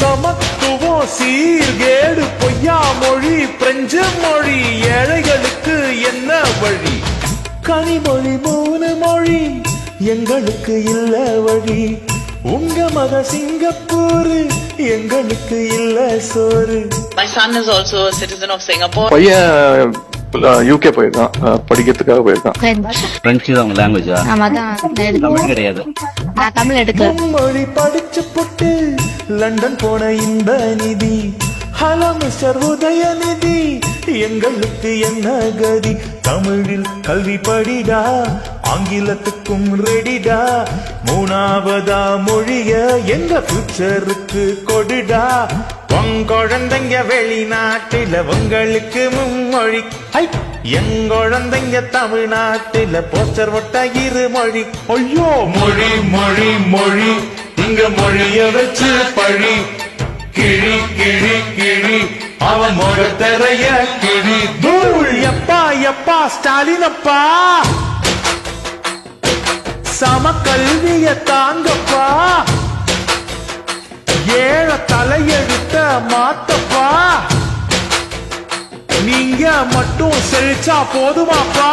சமத்துவம் சீர்கேடு பொய்யா மொழி பிரெஞ்சு மொழி ஏழைகளுக்கு என்ன வழி கனிமொழி 3 மொழி எங்களுக்கு இல்ல வழி உங்க மக சிங்கப்பூர் எங்களுக்கு இல்ல சோறு. My son is also a citizen of Singapore. பையன் யூகே போயிருக்கான், படிக்கிறதுக்காக போயிருக்கான். பிரெஞ்சு தான் லாங்குவேஜா? தமிழ் கிடையாது. நான் தமிழ் எடுக்கல. மொழி படிச்சு போட்டு லண்டன் போன இந்த நிதி ஹலோ மிஸ்டர் உதயநிதி எங்களுக்கு என்ன கதி தமிழில் கல்வி படிடா ஆங்கிலத்துக்கும் ரெடிடா 3ஆவதா மொழிய எங்க ஃபியூச்சருக்கு கொடுடா உங்குழந்தைங்க வெளிநாட்டில உங்களுக்கு மும்மொழி எங்குழந்தைங்க தமிழ்நாட்டில போஸ்டர் ஒட்ட 2 மொழி ஐயோ மொழி மொழி மொழி இங்க மொழிய வச்சு பழி கிழி கிழி கிழி அவன் முகத்தரைய கிழி தூள் எப்பா எப்பா ஸ்டாலின் அப்பா சம கல்விய தாங்கப்பா ஏழ தலையெழுத்த மாத்தப்பா நீங்க மட்டும் செழிச்சா போதுமாப்பா